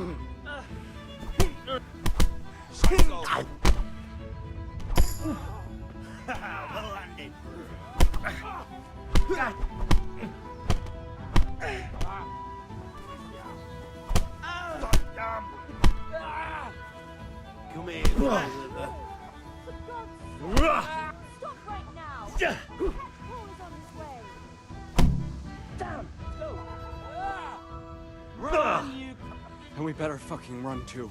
Well landed. Come here, Oliver. Stop right now! Paul is on his way. Damn! Go! Run, you... And we better fucking run too.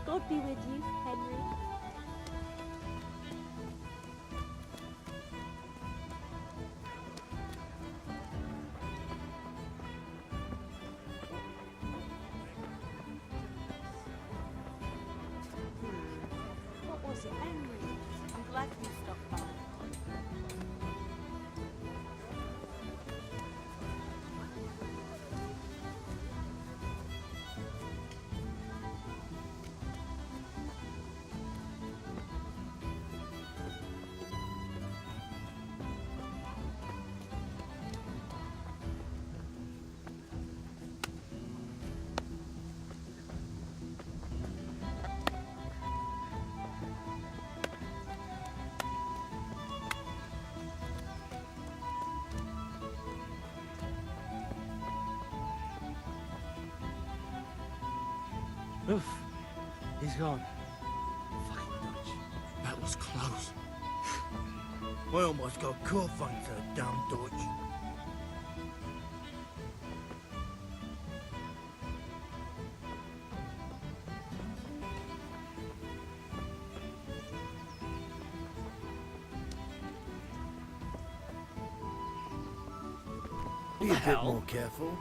God be with you, Henry. What was it, Henry? I'm glad you stopped by. Oof. He's gone. Fucking Dutch. That was close. I almost got caught thanks to that damn Dutch. Be a bit more careful.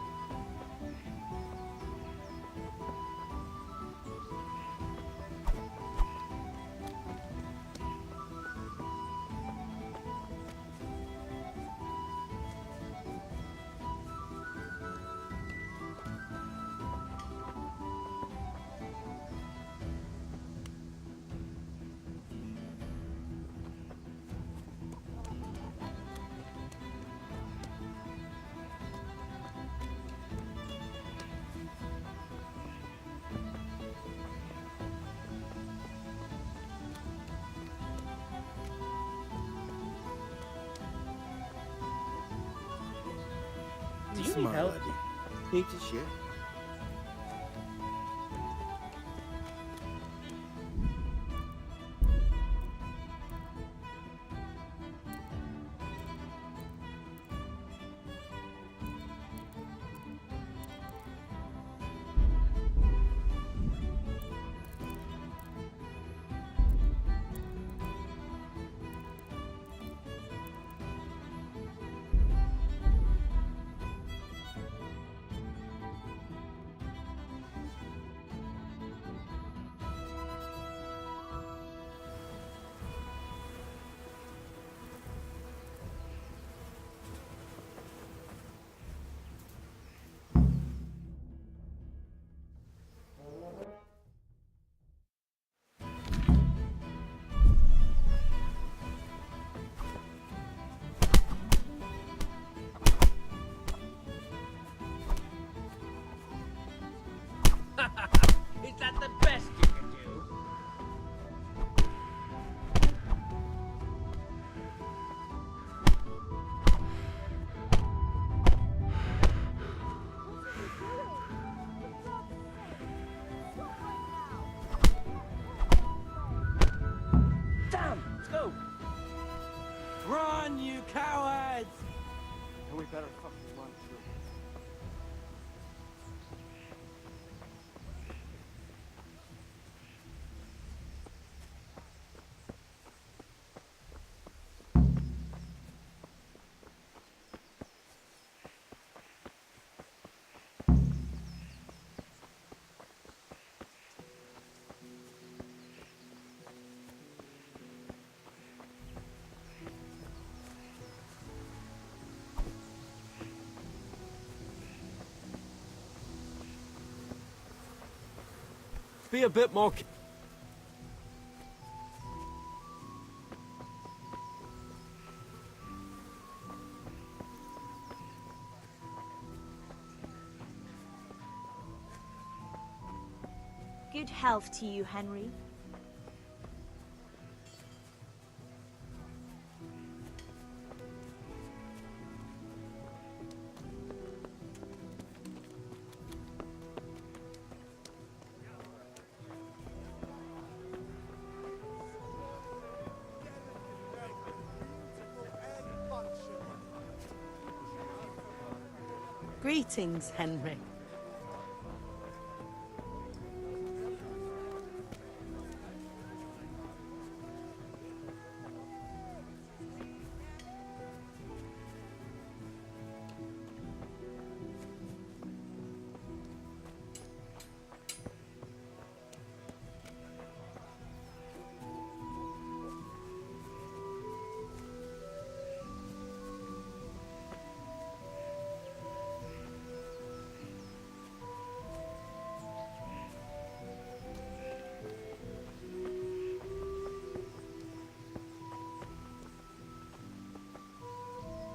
Do you need help? Need to shit? Is that the best you can do? better fucking run too. Be a bit more. Good health to you, Henry. Greetings, Henry.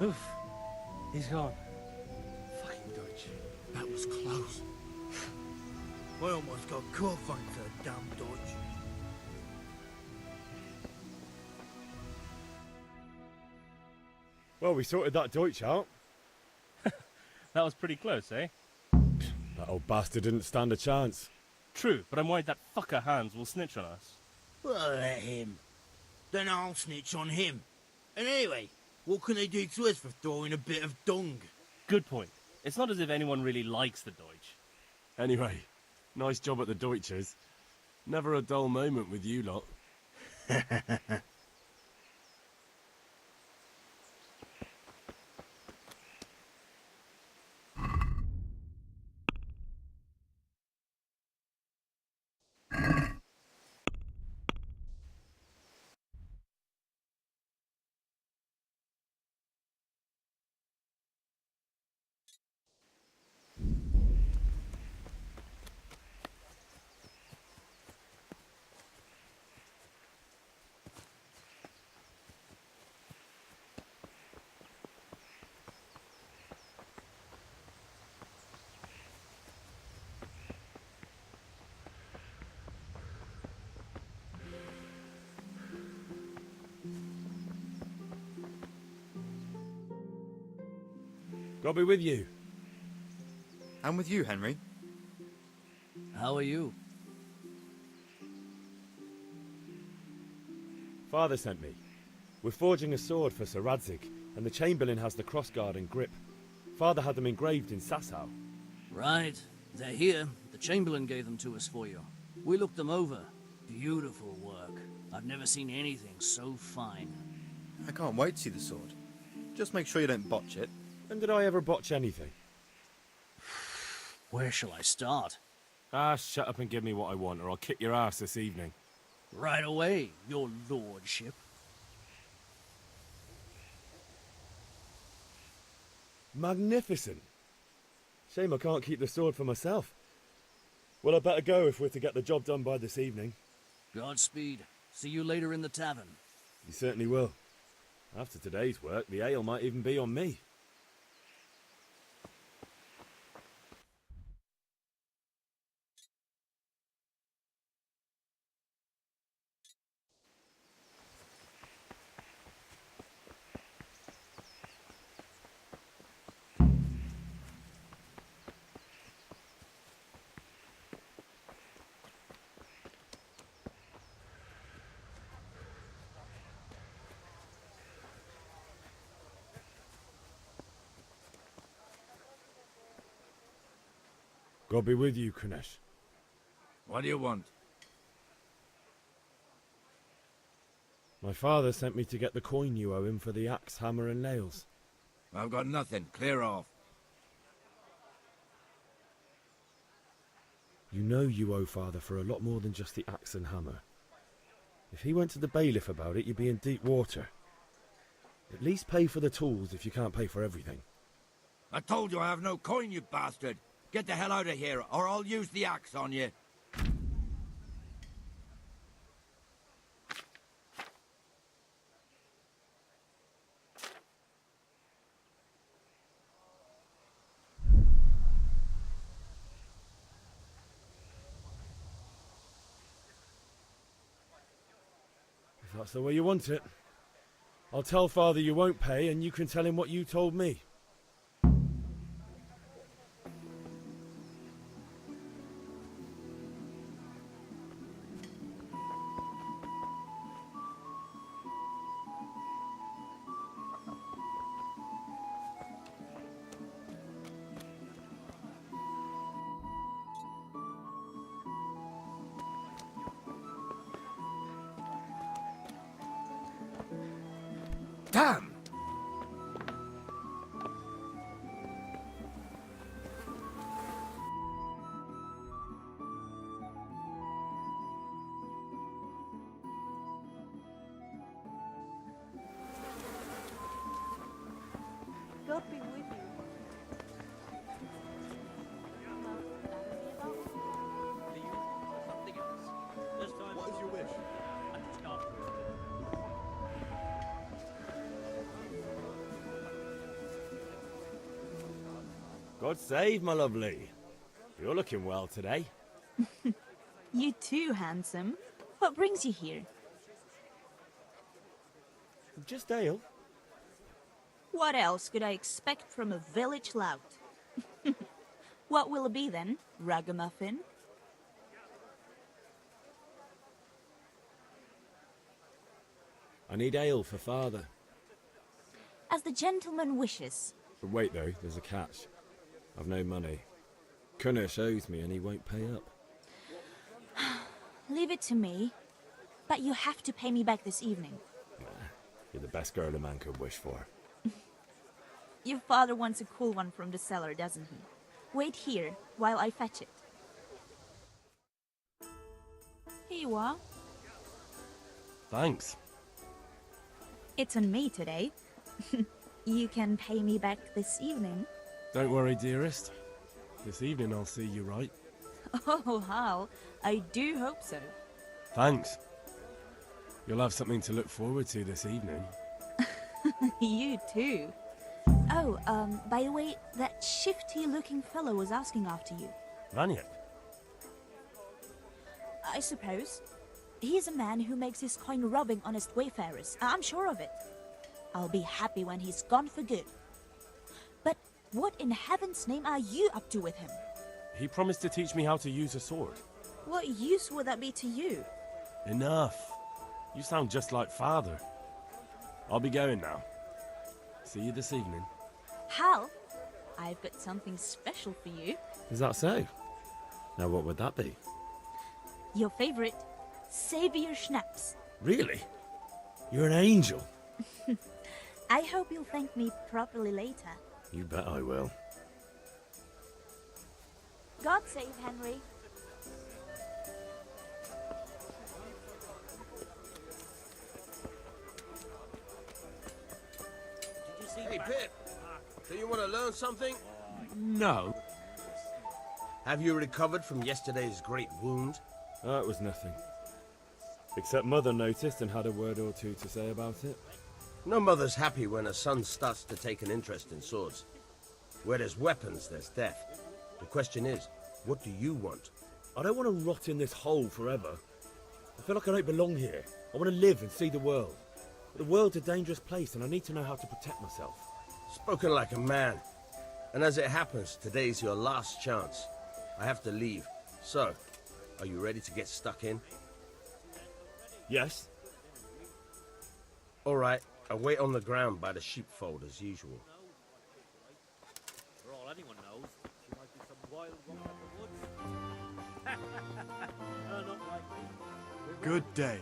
Oof. He's gone. Fucking Dutch. That was close. I almost got caught fighting for that damn Dutch. Well, we sorted that Deutsch out. That was pretty close, eh? That old bastard didn't stand a chance. True, but I'm worried that fucker Hans will snitch on us. Well, let him. Then I'll snitch on him. And anyway, what can they do to us for throwing a bit of dung? Good point. It's not as if anyone really likes the Deutsch. Anyway, nice job at the Deutsches. Never a dull moment with you lot. God be with you. I'm with you, Henry. How are you? Father sent me. We're forging a sword for Sir Radzig, and the Chamberlain has the crossguard and grip. Father had them engraved in Sasau. Right. They're here. The Chamberlain gave them to us for you. We looked them over. Beautiful work. I've never seen anything so fine. I can't wait to see the sword. Just make sure you don't botch it. When did I ever botch anything? Where shall I start? Ah, shut up and give me what I want, or I'll kick your ass this evening. Right away, your lordship. Magnificent. Shame I can't keep the sword for myself. Well, I better go if we're to get the job done by this evening. Godspeed. See you later in the tavern. You certainly will. After today's work, the ale might even be on me. God be with you, Kunesh. What do you want? My father sent me to get the coin you owe him for the axe, hammer, and nails. I've got nothing. Clear off. You know you owe father for a lot more than just the axe and hammer. If he went to the bailiff about it, you'd be in deep water. At least pay for the tools if you can't pay for everything. I told you I have no coin, you bastard. Get the hell out of here, or I'll use the axe on you. If that's the way you want it. I'll tell father you won't pay, and you can tell him what you told me. Damn! God be with you. What is your wish? God save, my lovely. You're looking well today. You too, handsome. What brings you here? Just ale. What else could I expect from a village lout? What will it be then, ragamuffin? I need ale for father. As the gentleman wishes. But wait though, there's a catch. I've no money. Kunesh owes me and he won't pay up. Leave it to me. But you have to pay me back this evening. Nah, you're the best girl a man could wish for. Your father wants a cool one from the cellar, doesn't he? Wait here while I fetch it. Here you are. Thanks. It's on me today. You can pay me back this evening. Don't worry, dearest. This evening I'll see you right. Oh, Hal, I do hope so. Thanks. You'll have something to look forward to this evening. You too. Oh, by the way, that shifty-looking fellow was asking after you. Vanya? I suppose. He's a man who makes his coin robbing honest wayfarers. I'm sure of it. I'll be happy when he's gone for good. But what in heaven's name are you up to with him? He promised to teach me how to use a sword. What use would that be to you? Enough. You sound just like father. I'll be going now. See you this evening. Hal, I've got something special for you. Is that so? Now what would that be? Your favorite, Savior Schnapps. Really? You're an angel. I hope you'll thank me properly later. You bet I will. God save Henry. Hey, Pip. Do you want to learn something? No. Have you recovered from yesterday's great wound? It was nothing. Except Mother noticed and had a word or two to say about it. No mother's happy when her son starts to take an interest in swords. Where there's weapons, there's death. The question is, what do you want? I don't want to rot in this hole forever. I feel like I don't belong here. I want to live and see the world. The world's a dangerous place and I need to know how to protect myself. Spoken like a man. And as it happens, today's your last chance. I have to leave. So, are you ready to get stuck in? Yes? All right, I'll wait on the ground by the sheepfold as usual. For all anyone knows, she might be some wild woman in the woods. Good day.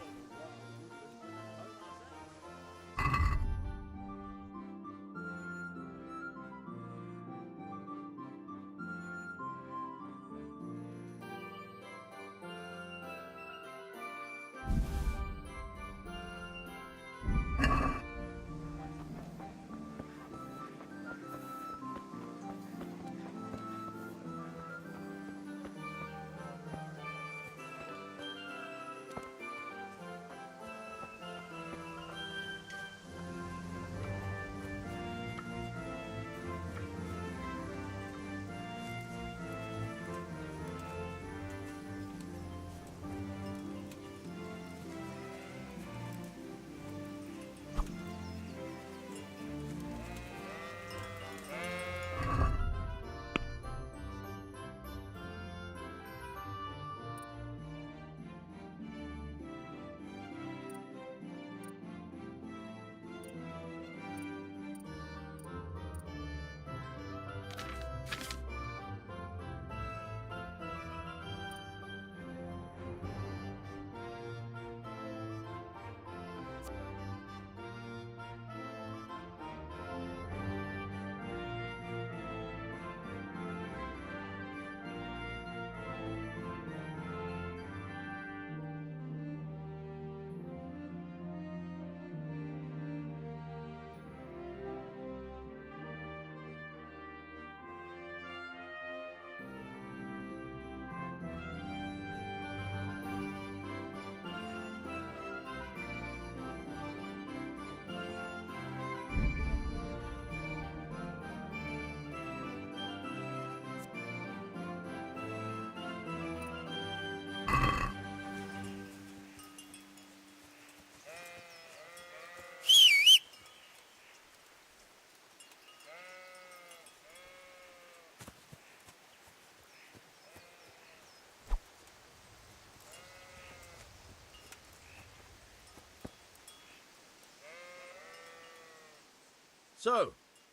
So,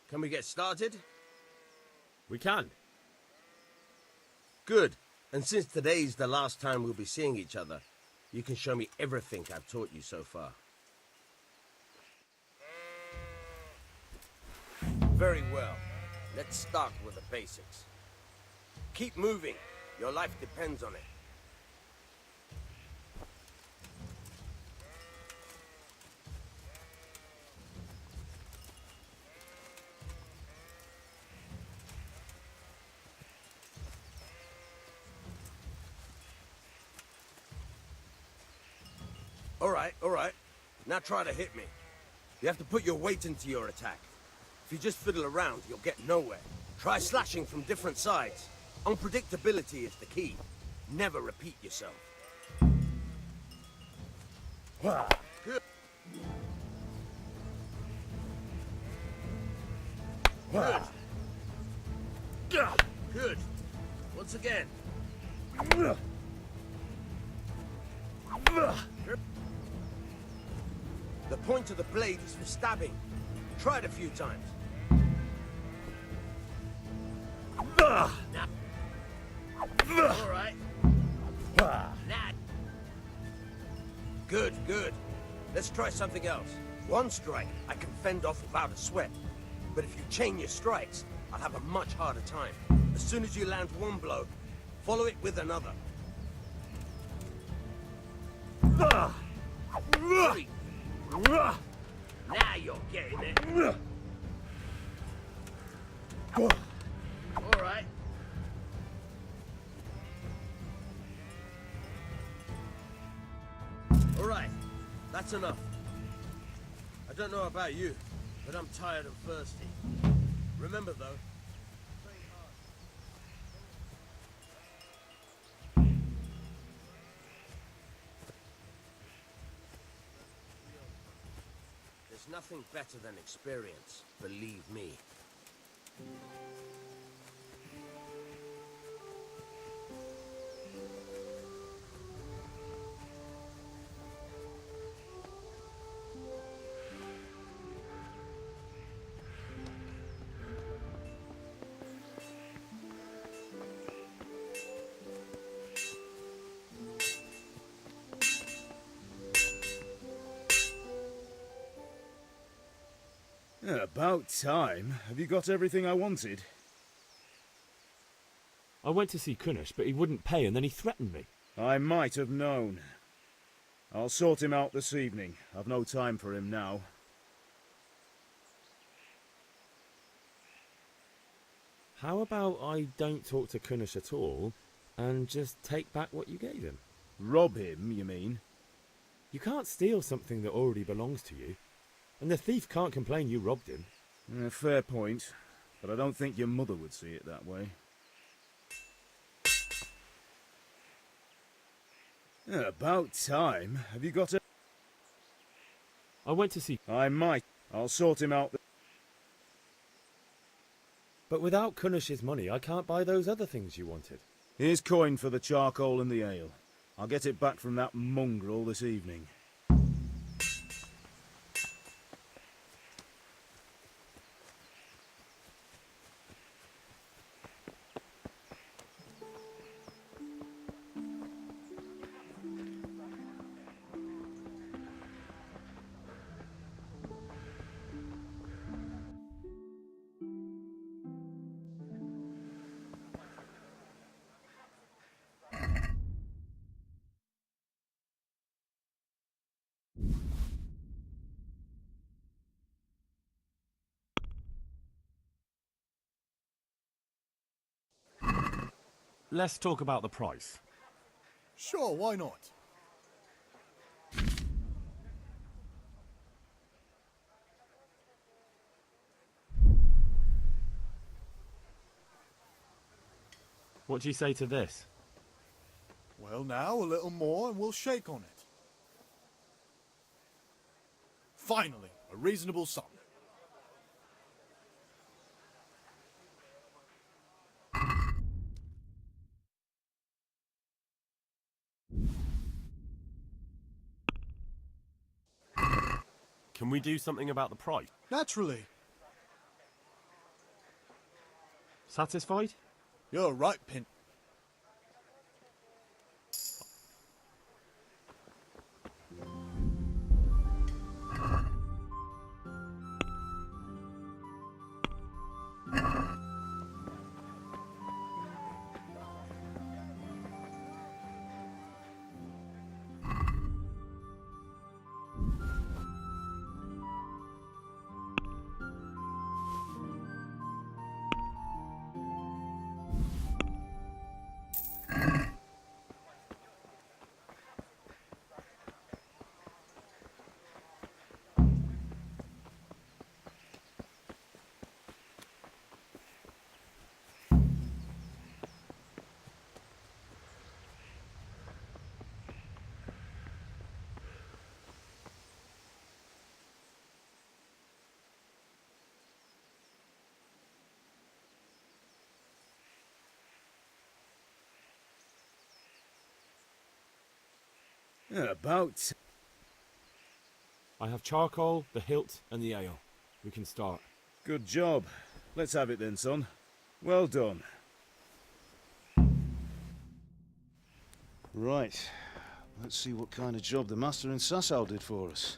can we get started? We can. Good. And since today's the last time we'll be seeing each other, you can show me everything I've taught you so far. Very well. Let's start with the basics. Keep moving. Your life depends on it. All right. Now try to hit me. You have to put your weight into your attack. If you just fiddle around, you'll get nowhere. Try slashing from different sides. Unpredictability is the key. Never repeat yourself. Good. Good. Once again. The point of the blade is for stabbing. Try it a few times. All right. Good. Let's try something else. One strike I can fend off without a sweat. But if you chain your strikes, I'll have a much harder time. As soon as you land one blow, follow it with another. Now you're getting it. All right. All right. That's enough. I don't know about you, but I'm tired and thirsty. Remember, though, train hard. There's nothing better than experience, believe me. About time. Have you got everything I wanted? I went to see Kunish, but he wouldn't pay, and then he threatened me. I might have known. I'll sort him out this evening. I've no time for him now. How about I don't talk to Kunish at all, and just take back what you gave him? Rob him, you mean? You can't steal something that already belongs to you, and the thief can't complain you robbed him. Fair point, but I don't think your mother would see it that way. About time. Have you got a... I went to see... I might. I'll sort him out. But without Kunish's money, I can't buy those other things you wanted. Here's coin for the charcoal and the ale. I'll get it back from that mongrel this evening. Let's talk about the price. Sure, why not? What do you say to this? Well, now a little more and we'll shake on it. Finally, a reasonable sum. Can we do something about the price? Naturally. Satisfied? You're right, Pin. About... I have charcoal, the hilt, and the ale. We can start. Good job. Let's have it then, son. Well done. Right. Let's see what kind of job the master in Sasau did for us.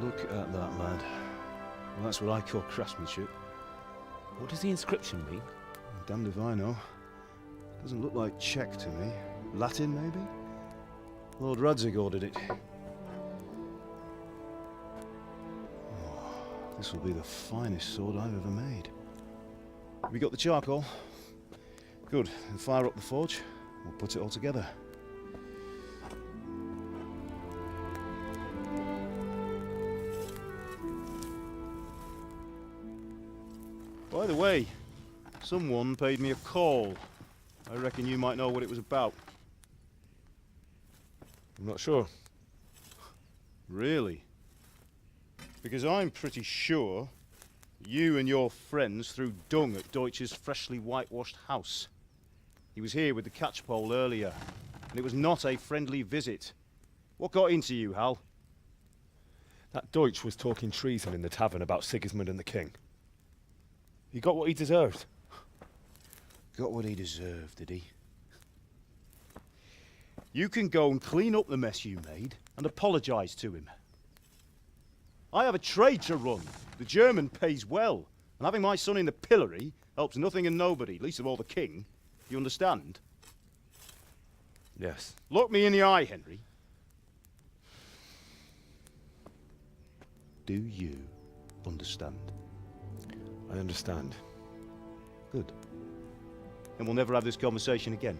Look at that, lad. Well, that's what I call craftsmanship. What does the inscription mean? Damned if I know. Doesn't look like Czech to me. Latin, maybe? Lord Radzig ordered it. Oh, this will be the finest sword I've ever made. Have you got the charcoal? Good. Then fire up the forge. We'll put it all together. By the way, someone paid me a call. I reckon you might know what it was about. I'm not sure. Really? Because I'm pretty sure you and your friends threw dung at Deutsch's freshly whitewashed house. He was here with the catchpole earlier, and it was not a friendly visit. What got into you, Hal? That Deutsch was talking treason in the tavern about Sigismund and the king. He got what he deserved. Got what he deserved, did he? You can go and clean up the mess you made, and apologise to him. I have a trade to run. The German pays well, and having my son in the pillory helps nothing and nobody, least of all the king. You understand? Yes. Look me in the eye, Henry. Do you understand? I understand. Good. And we'll never have this conversation again.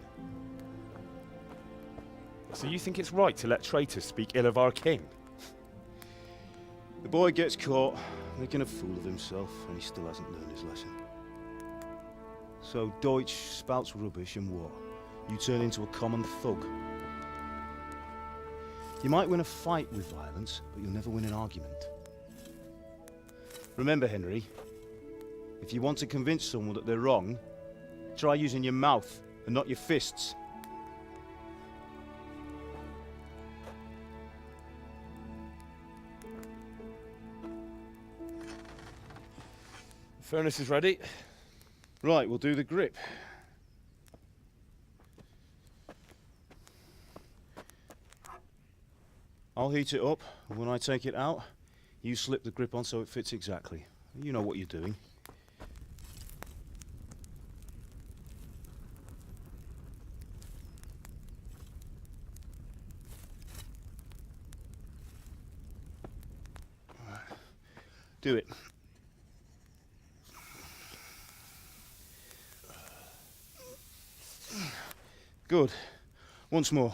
So you think it's right to let traitors speak ill of our king? The boy gets caught making a fool of himself, and he still hasn't learned his lesson. So Deutsch spouts rubbish, and what? You turn into a common thug. You might win a fight with violence, but you'll never win an argument. Remember, Henry, if you want to convince someone that they're wrong, try using your mouth and not your fists. The furnace is ready. Right, we'll do the grip. I'll heat it up, and when I take it out, you slip the grip on so it fits exactly. You know what you're doing. Do it. Good. Once more.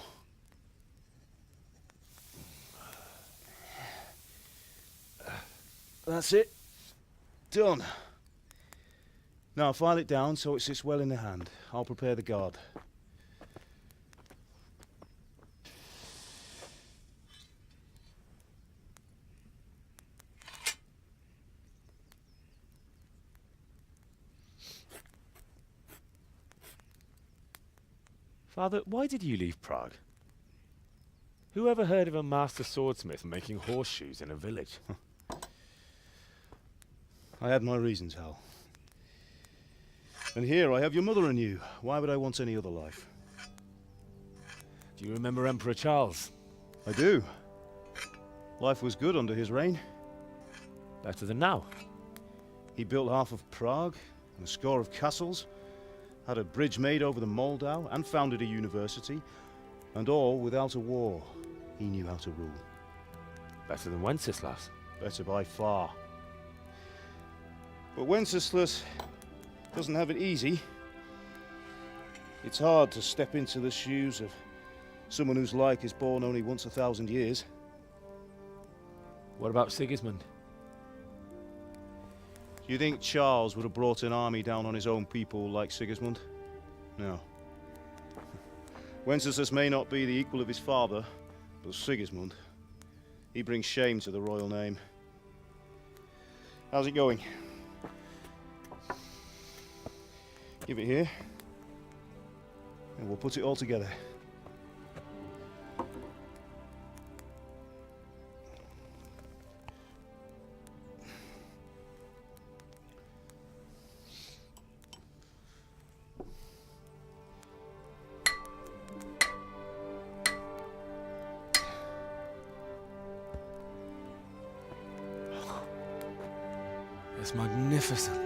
That's it. Done. Now file it down so it sits well in the hand. I'll prepare the guard. Father, why did you leave Prague? Who ever heard of a master swordsmith making horseshoes in a village? I had my reasons, Hal. And here I have your mother and you. Why would I want any other life? Do you remember Emperor Charles? I do. Life was good under his reign. Better than now. He built half of Prague and a score of castles, had a bridge made over the Moldau, and founded a university, and all without a war. He knew how to rule. Better than Wenceslas. Better by far. But Wenceslas doesn't have it easy. It's hard to step into the shoes of someone whose like is born only once 1,000 years. What about Sigismund? Do you think Charles would have brought an army down on his own people like Sigismund? No. Wenceslas may not be the equal of his father, but Sigismund, he brings shame to the royal name. How's it going? Give it here, and we'll put it all together. It's magnificent.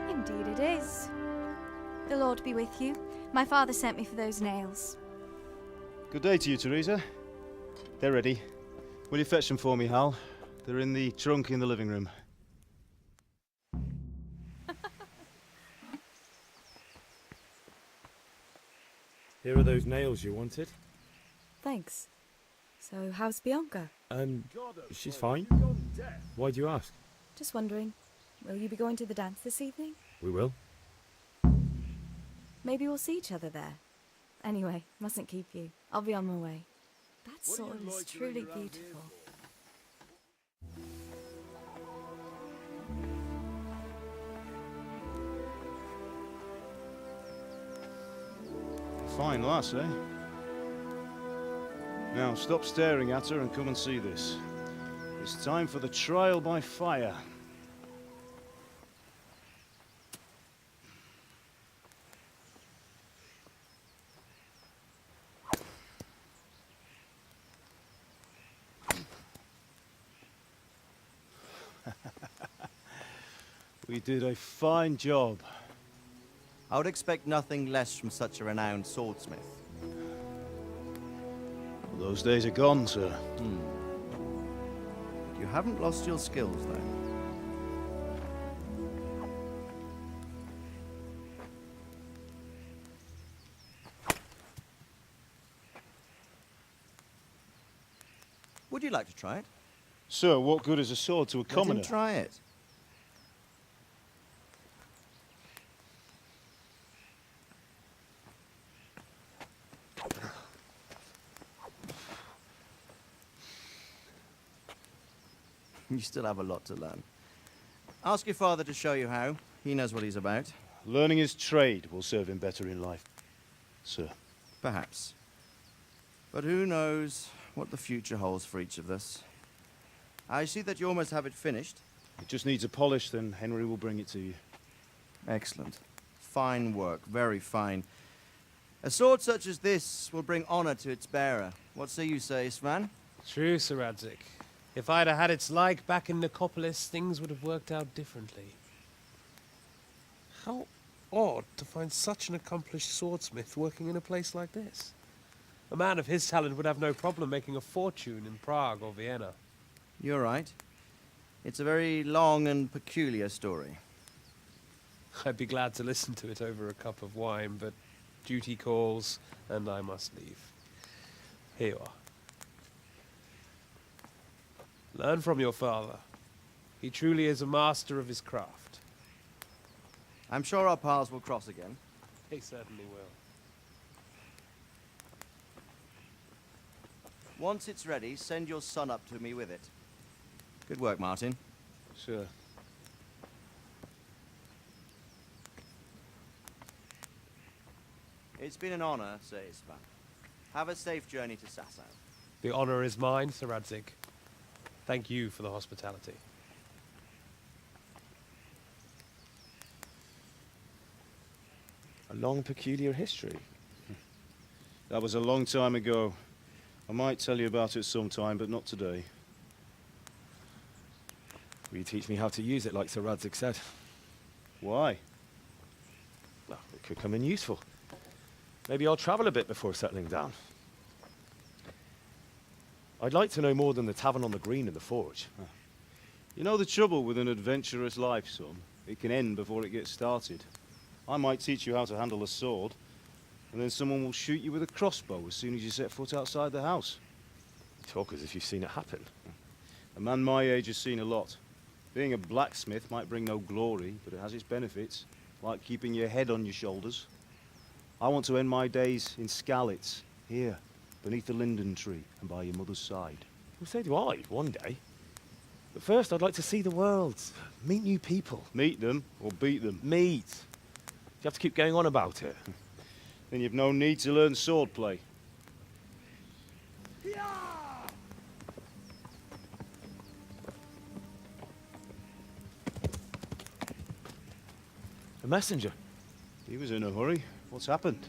Indeed it is. The Lord be with you. My father sent me for those nails. Good day to you, Teresa. They're ready. Will you fetch them for me, Hal? They're in the trunk in the living room. Here are those nails you wanted. Thanks. So, how's Bianca? She's fine. Why do you ask? Just wondering, will you be going to the dance this evening? We will. Maybe we'll see each other there. Anyway, mustn't keep you. I'll be on my way. That sword is truly beautiful. Fine lass, eh? Now stop staring at her and come and see this. It's time for the trial by fire. We did a fine job. I would expect nothing less from such a renowned swordsmith. Well, those days are gone, sir. You haven't lost your skills, though. Would you like to try it? Sir, what good is a sword to a commoner? Let him try it. You still have a lot to learn. Ask your father to show you how. He knows what he's about. Learning his trade will serve him better in life, sir. Perhaps. But who knows what the future holds for each of us. I see that you almost have it finished. It just needs a polish, then Henry will bring it to you. Excellent. Fine work, very fine. A sword such as this will bring honor to its bearer. What say you, Svan? True, Sir Radzik. If I'd have had its like back in Nicopolis, things would have worked out differently. How odd to find such an accomplished swordsmith working in a place like this. A man of his talent would have no problem making a fortune in Prague or Vienna. You're right. It's a very long and peculiar story. I'd be glad to listen to it over a cup of wine, but duty calls, and I must leave. Here you are. Learn from your father. He truly is a master of his craft. I'm sure our paths will cross again. He certainly will. Once it's ready, send your son up to me with it. Good work, Martin. Sure. It's been an honor, Sir Isvan. Have a safe journey to Sasau. The honor is mine, Sir Radzik. Thank you for the hospitality. A long, peculiar history. That was a long time ago. I might tell you about it sometime, but not today. Will you teach me how to use it like Sir Radzik said? Why? Well, it could come in useful. Maybe I'll travel a bit before settling down. I'd like to know more than the tavern on the green and the forge. You know the trouble with an adventurous life, son? It can end before it gets started. I might teach you how to handle a sword, and then someone will shoot you with a crossbow as soon as you set foot outside the house. You talk as if you've seen it happen. A man my age has seen a lot. Being a blacksmith might bring no glory, but it has its benefits, like keeping your head on your shoulders. I want to end my days in Skalitz, here, beneath the linden tree and by your mother's side. Well, so do I, one day. But first, I'd like to see the world, meet new people. Meet them or beat them? Meet. You have to keep going on about it. Then you've no need to learn swordplay. A messenger. He was in a hurry. What's happened?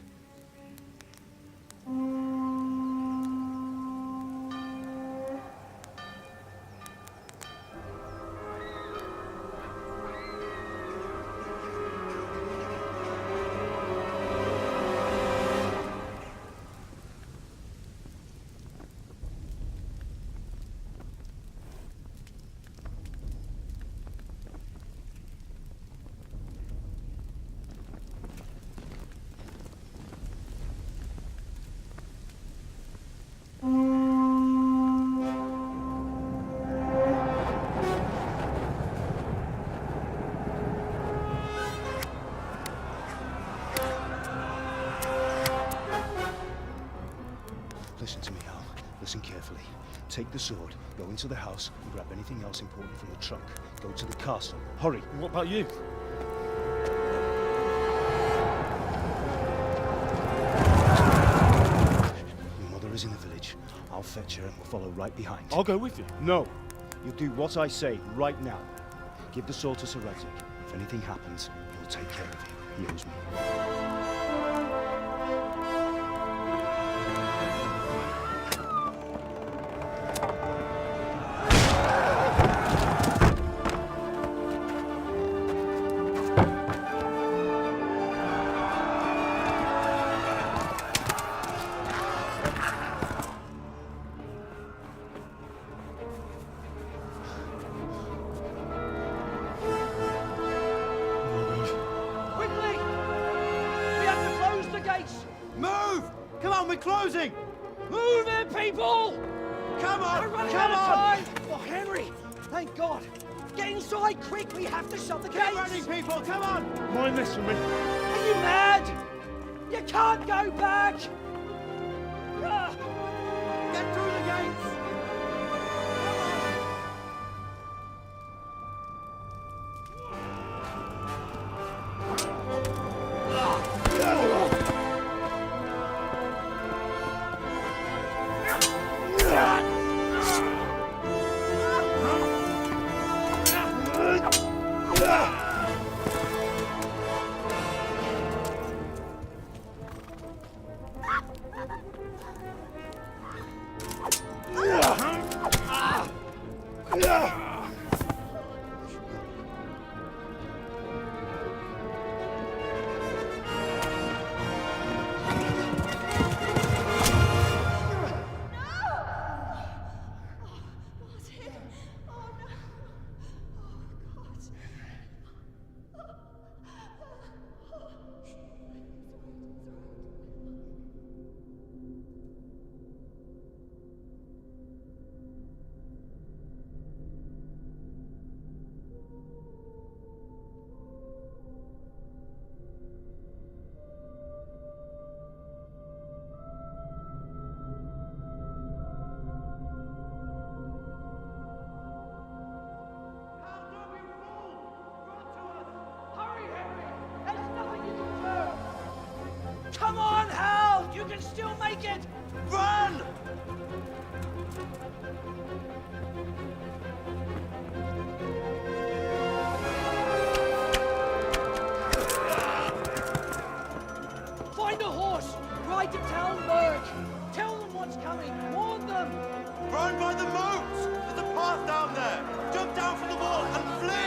Listen to me, Al. Listen carefully. Take the sword, go into the house, and grab anything else important from the trunk. Go to the castle. Hurry. What about you? Your mother is in the village. I'll fetch her and we'll follow right behind. I'll go with you. No. You'll do what I say right now. Give the sword to Sir Radzik. If anything happens, he'll take care of you. He owes me. gates! Move! Come on, we're closing! Move it, people! Come on! We're running out of time! Oh, Henry! Thank God! Get inside, quick! We have to shut the gates! Get running, people! Come on! Mind this for me. Are you mad? You can't go back! Get through the gates! Come on, Hal! You can still make it! Run! Find a horse! Ride to Talmberg! Tell them what's coming! Warn them! Run by the moat! There's a path down there! Jump down from the wall and flee!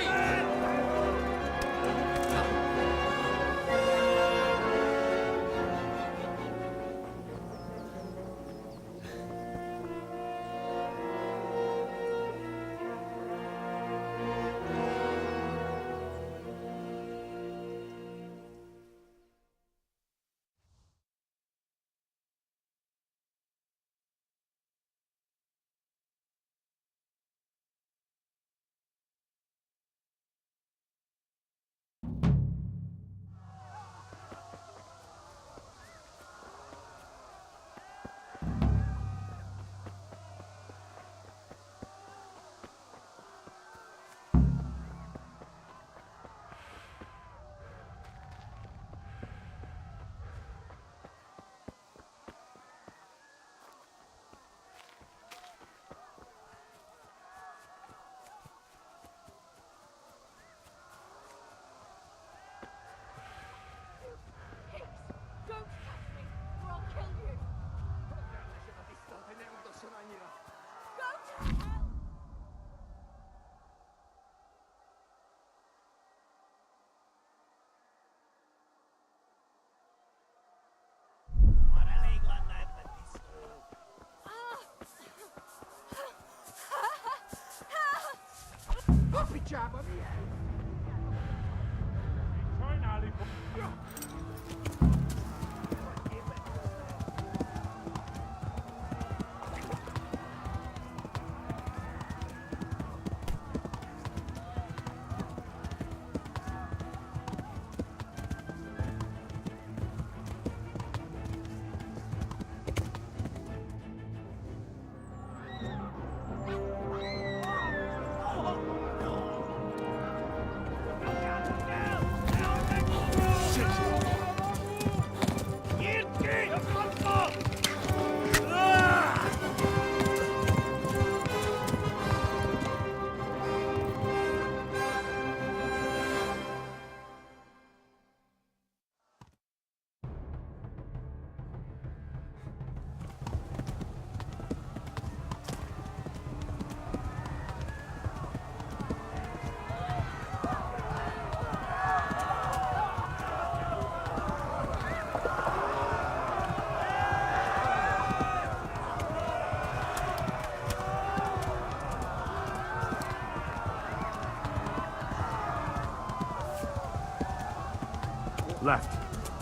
Left.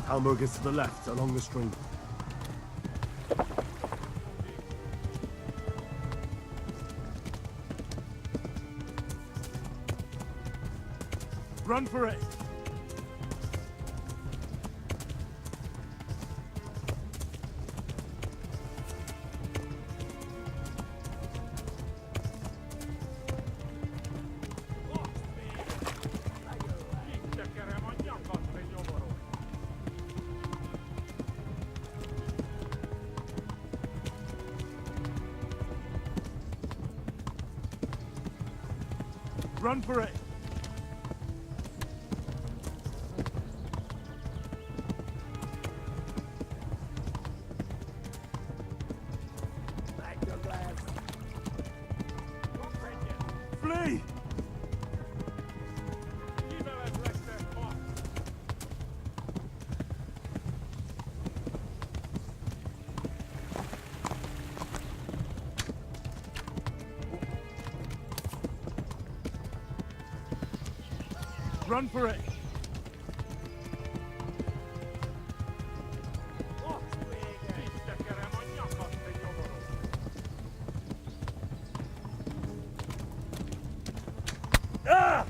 Hamburg is to the left, along the stream. Run for it! Run for it! Flee! Run for it! Ah!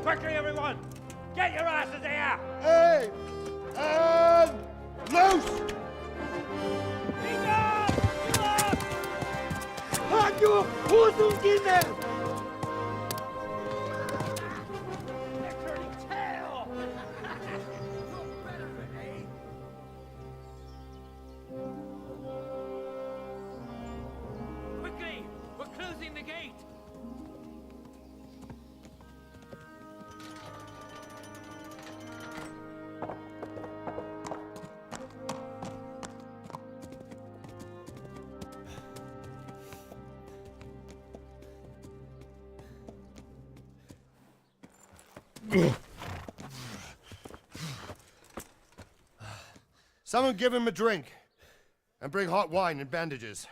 Quickly, everyone! Get your asses here! Hey! And loose! Halt your Hosen in Quickly! We're closing the gate! Someone give him a drink. And bring hot wine and bandages.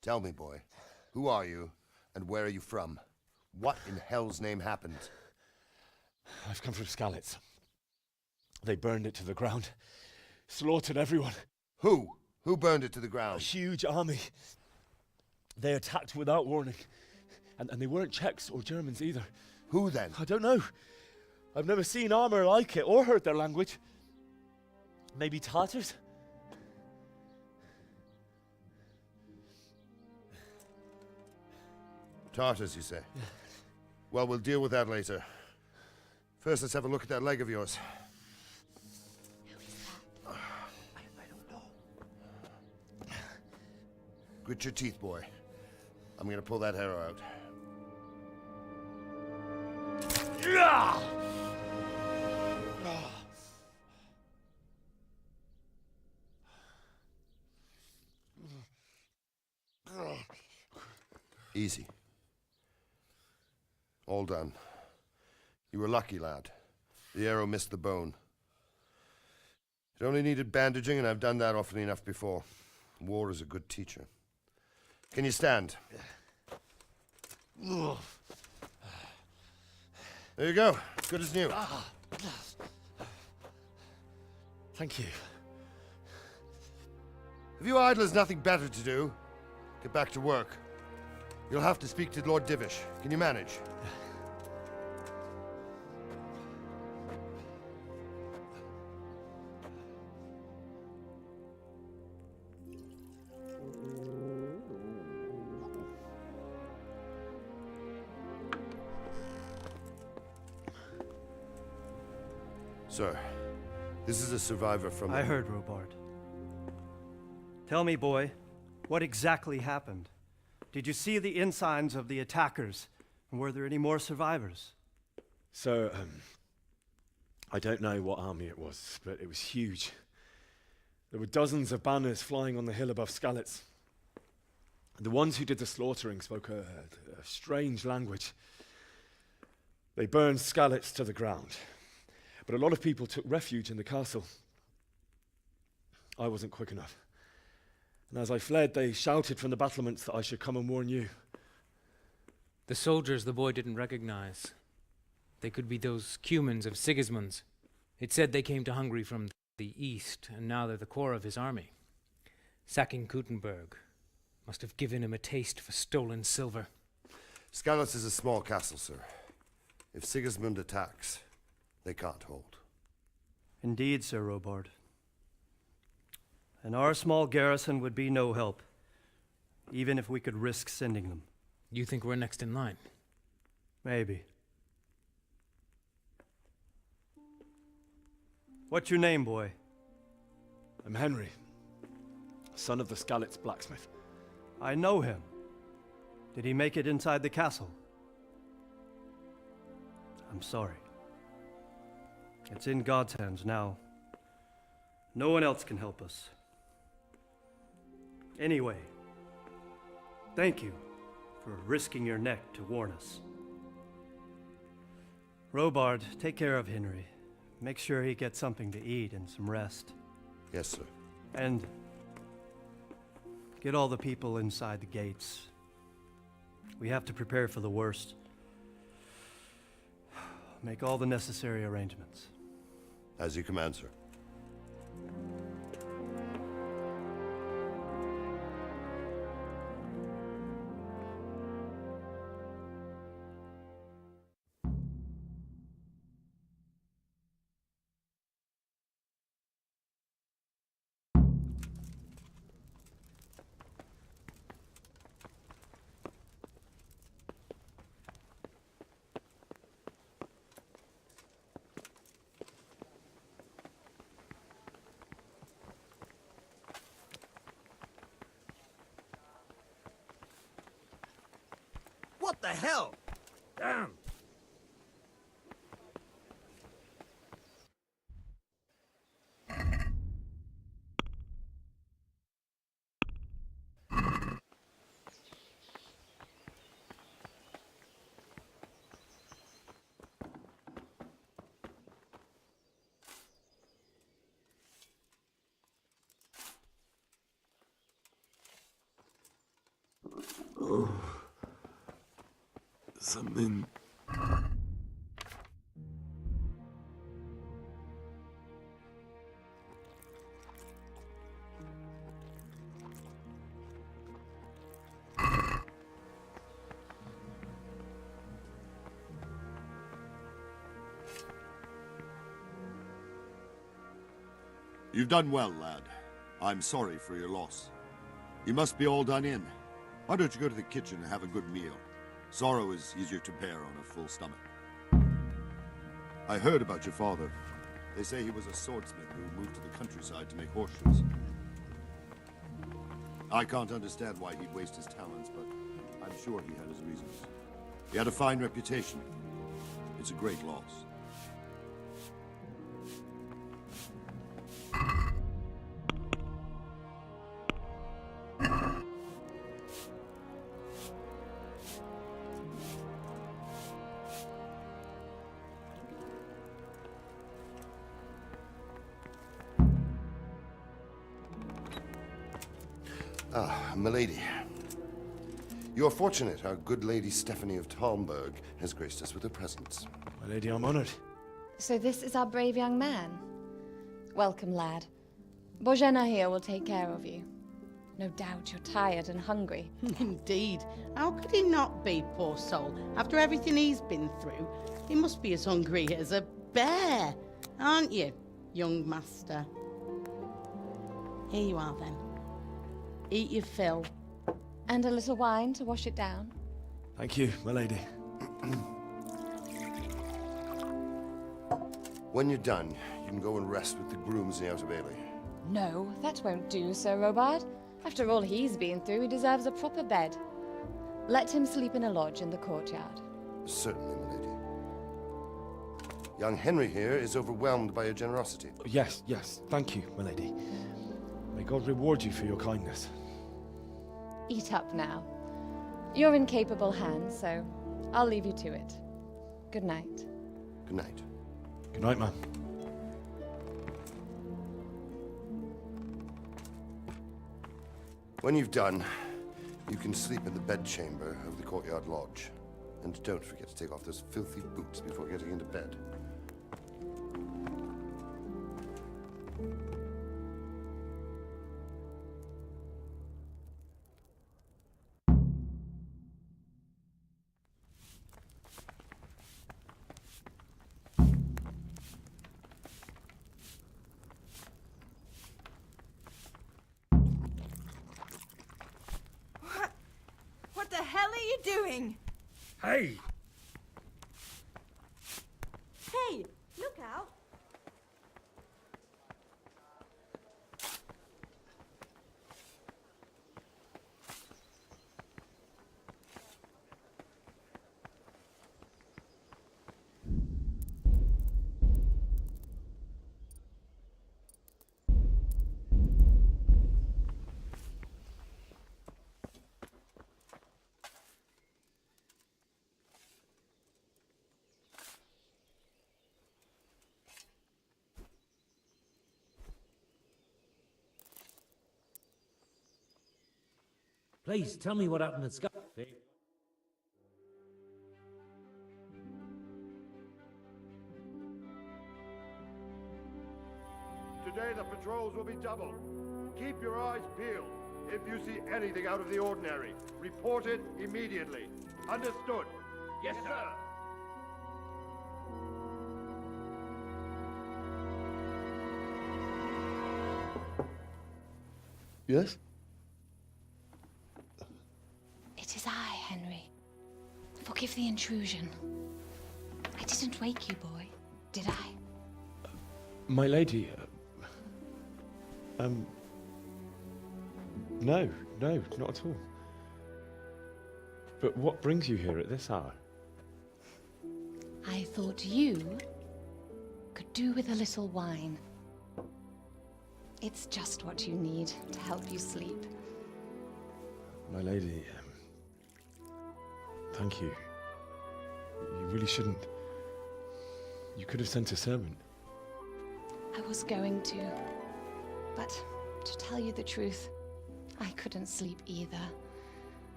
Tell me, boy, who are you and where are you from? What in hell's name happened? I've come from Skalitz. They burned it to the ground. Slaughtered everyone. Who? Who burned it to the ground? A huge army. They attacked without warning. And they weren't Czechs or Germans either. Who then? I don't know. I've never seen armor like it or heard their language. Maybe Tatars? Tartars, you say? Yeah. Well, we'll deal with that later. First, let's have a look at that leg of yours. Who is that? I don't know. Grit your teeth, boy. I'm gonna pull that arrow out. Easy. All done. You were lucky, lad. The arrow missed the bone. It only needed bandaging, and I've done that often enough before. War is a good teacher. Can you stand? There you go. Good as new. Thank you. Have you idlers nothing better to do? Get back to work. You'll have to speak to Lord Divish. Can you manage? Sir, this is a survivor from... I heard, Robard. Tell me, boy, what exactly happened? Did you see the ensigns of the attackers? And were there any more survivors? So, I don't know what army it was, but it was huge. There were dozens of banners flying on the hill above Skalitz. The ones who did the slaughtering spoke a strange language. They burned Skalitz to the ground, but a lot of people took refuge in the castle. I wasn't quick enough. And as I fled, they shouted from the battlements that I should come and warn you. The soldiers the boy didn't recognize. They could be those Cumans of Sigismund's. It said they came to Hungary from the east, and now they're the core of his army. Sacking Gutenberg must have given him a taste for stolen silver. Skalitz is a small castle, sir. If Sigismund attacks, they can't hold. Indeed, Sir Robard. And our small garrison would be no help, even if we could risk sending them. You think we're next in line? Maybe. What's your name, boy? I'm Henry, son of the Skalitz blacksmith. I know him. Did he make it inside the castle? I'm sorry. It's in God's hands now. No one else can help us. Anyway, thank you for risking your neck to warn us. Robard, take care of Henry. Make sure he gets something to eat and some rest. Yes, sir. And get all the people inside the gates. We have to prepare for the worst. Make all the necessary arrangements. As you command, sir. What the hell? Damn. Oh. Something. You've done well, lad. I'm sorry for your loss. You must be all done in. Why don't you go to the kitchen and have a good meal? Sorrow is easier to bear on a full stomach. I heard about your father. They say he was a swordsmith who moved to the countryside to make horseshoes. I can't understand why he'd waste his talents, but I'm sure he had his reasons. He had a fine reputation. It's a great loss. Ah, milady. You are fortunate our good lady Stephanie of Talmberg has graced us with her presence. My lady, I'm honored. So this is our brave young man. Welcome, lad. Bozhena here will take care of you. No doubt you're tired and hungry. Indeed. How could he not be, poor soul? After everything he's been through, he must be as hungry as a bear. Aren't you, young master? Here you are, then. Eat your fill. And a little wine to wash it down. Thank you, my lady. When you're done, you can go and rest with the grooms in the Outer Bailey. No, that won't do, Sir Robard. After all he's been through, he deserves a proper bed. Let him sleep in a lodge in the courtyard. Certainly, milady. Young Henry here is overwhelmed by your generosity. Yes, yes, thank you, milady. May God reward you for your kindness. Eat up now. You're in capable hands, so I'll leave you to it. Good night. Good night. Good night, ma'am. When you've done, you can sleep in the bedchamber of the courtyard lodge. And don't forget to take off those filthy boots before getting into bed. What the hell are you doing? Hey! Hey, look out. Please tell me what happened at Sky. Today the patrols will be doubled. Keep your eyes peeled. If you see anything out of the ordinary, report it immediately. Understood? Yes, sir. Yes? It is I, Henry. Forgive the intrusion. I didn't wake you, boy, did I? My lady, no, not at all. But what brings you here at this hour? I thought you could do with a little wine. It's just what you need to help you sleep. My lady, thank you. You really shouldn't. You could have sent a servant. I was going to, but to tell you the truth, I couldn't sleep either.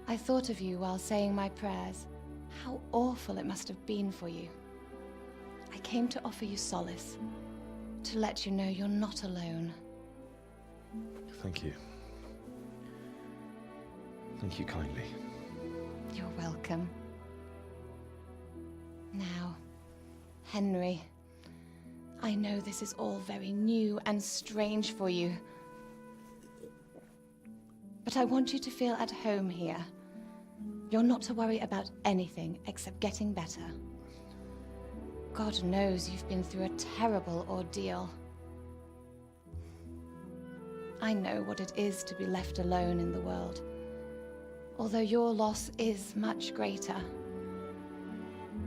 I thought of you while saying my prayers. How awful it must have been for you. I came to offer you solace, to let you know you're not alone. Thank you. Thank you kindly. You're welcome. Now, Henry, I know this is all very new and strange for you, but I want you to feel at home here. You're not to worry about anything except getting better. God knows you've been through a terrible ordeal. I know what it is to be left alone in the world, although your loss is much greater.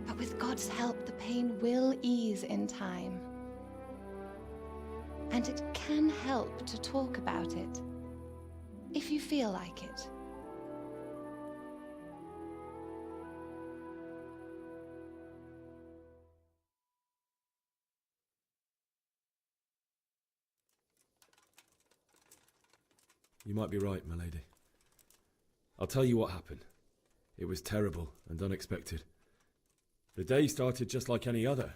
But with God's help, the pain will ease in time. And it can help to talk about it, if you feel like it. You might be right, my lady. I'll tell you what happened. It was terrible and unexpected. The day started just like any other.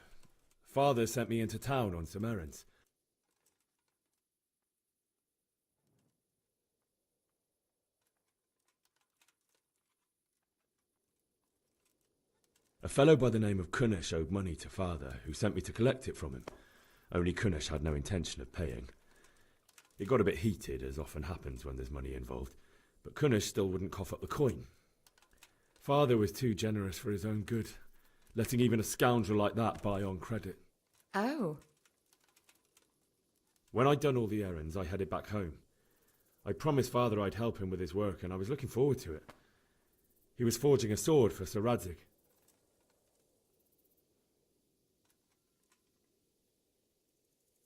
Father sent me into town on some errands. A fellow by the name of Kunnish owed money to Father, who sent me to collect it from him. Only Kunnish had no intention of paying. It got a bit heated, as often happens when there's money involved, but Kunnish still wouldn't cough up the coin. Father was too generous for his own good, letting even a scoundrel like that buy on credit. Oh. When I'd done all the errands, I headed back home. I promised Father I'd help him with his work, and I was looking forward to it. He was forging a sword for Sir Radzig.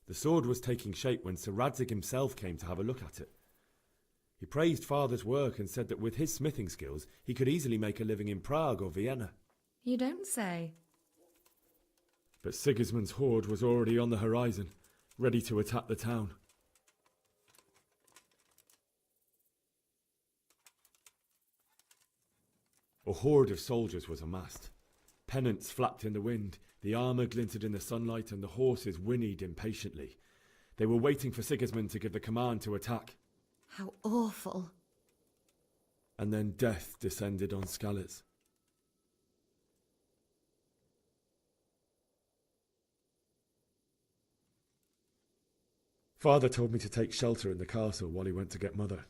The sword was taking shape when Sir Radzig himself came to have a look at it. He praised Father's work and said that with his smithing skills, he could easily make a living in Prague or Vienna. You don't say. But Sigismund's horde was already on the horizon, ready to attack the town. A horde of soldiers was amassed. Pennants flapped in the wind, the armour glinted in the sunlight, and the horses whinnied impatiently. They were waiting for Sigismund to give the command to attack. How awful. And then death descended on Skalitz. Father told me to take shelter in the castle while he went to get Mother.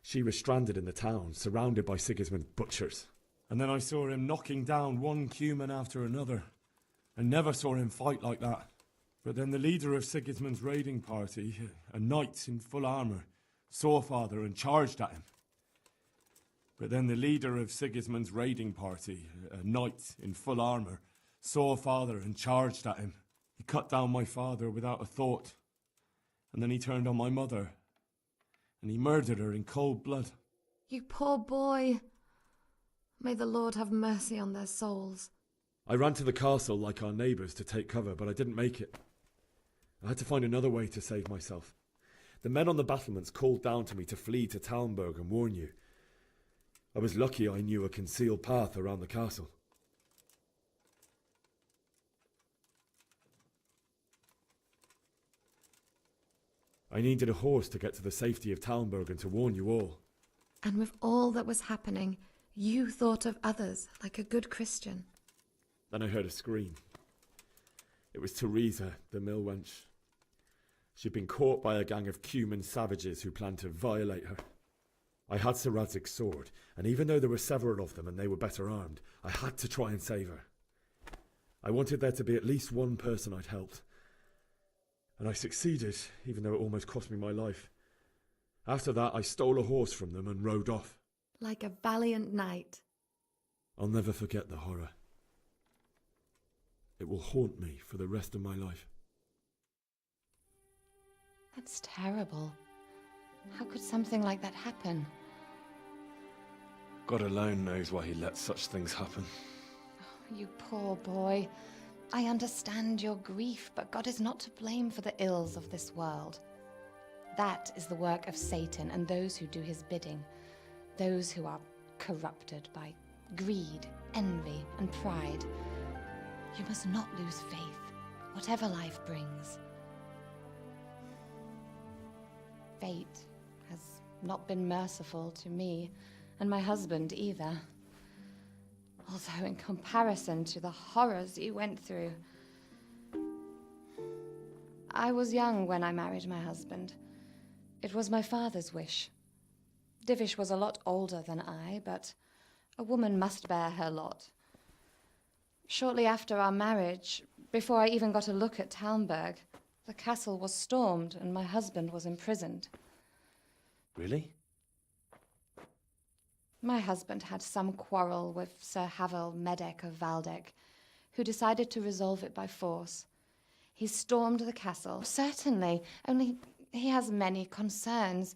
She was stranded in the town, surrounded by Sigismund's butchers. And then I saw him knocking down one Cuman after another. I never saw him fight like that. But then the leader of Sigismund's raiding party, a knight in full armour, saw Father and charged at him. But then the leader of Sigismund's raiding party, a knight in full armour, saw Father and charged at him. He cut down my father without a thought. And then he turned on my mother. And he murdered her in cold blood. You poor boy. May the Lord have mercy on their souls. I ran to the castle like our neighbours to take cover, but I didn't make it. I had to find another way to save myself. The men on the battlements called down to me to flee to Talmberg and warn you. I was lucky I knew a concealed path around the castle. I needed a horse to get to the safety of Talmberg and to warn you all. And with all that was happening, you thought of others like a good Christian. Then I heard a scream. It was Teresa, the mill wench. She'd been caught by a gang of Cuman savages who planned to violate her. I had Sir Radzig's sword, and even though there were several of them and they were better armed, I had to try and save her. I wanted there to be at least one person I'd helped. And I succeeded, even though it almost cost me my life. After that, I stole a horse from them and rode off. Like a valiant knight. I'll never forget the horror. It will haunt me for the rest of my life. That's terrible. How could something like that happen? God alone knows why he lets such things happen. Oh, you poor boy. I understand your grief, but God is not to blame for the ills of this world. That is the work of Satan and those who do his bidding. Those who are corrupted by greed, envy, and pride. You must not lose faith, whatever life brings. Fate has not been merciful to me, and my husband either. Although in comparison to the horrors you went through. I was young when I married my husband. It was my father's wish. Divish was a lot older than I, but a woman must bear her lot. Shortly after our marriage, before I even got a look at Talmberg, the castle was stormed and my husband was imprisoned. Really? My husband had some quarrel with Sir Havel Medek of Valdek, who decided to resolve it by force. He stormed the castle, certainly, only he has many concerns.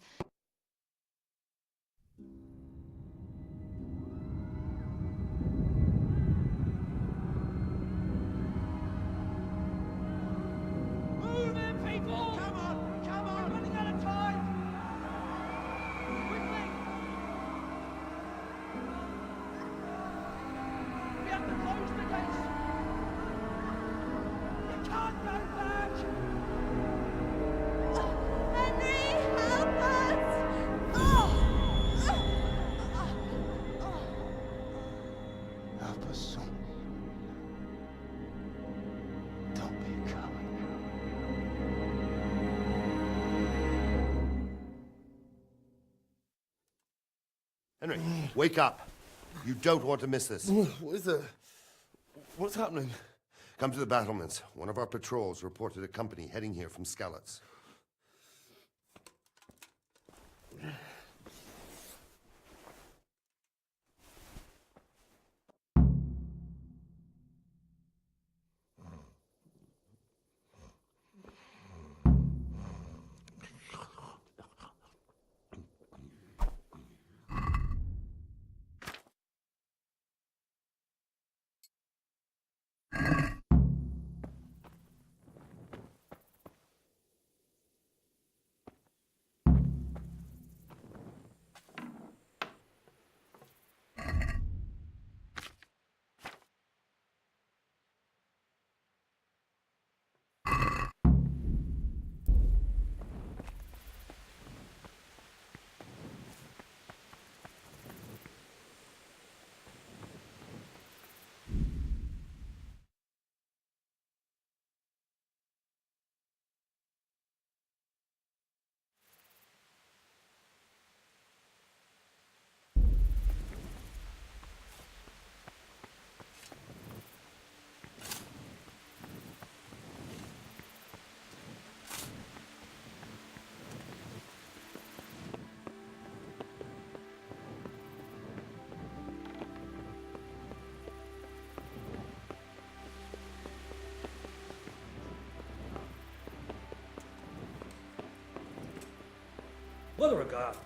Move in, people! Come on! Come on! We're running out of time! Quickly! We have to close the gates! You can't go back! Henry, help us! Help us, son. Don't be a coward. Henry, wake up. You don't want to miss this. What is it? What's happening? Come to the battlements. One of our patrols reported a company heading here from Skalitz. Mother of God.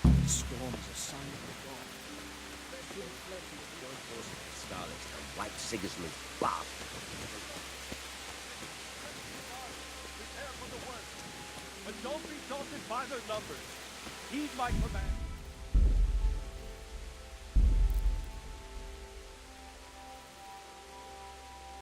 The storm is a sign of the dawn. There should have fled from the joint forces of the Scarlets to wipe Sigismund's butt. Prepare for the worst, but don't be daunted by their numbers. Heed my command.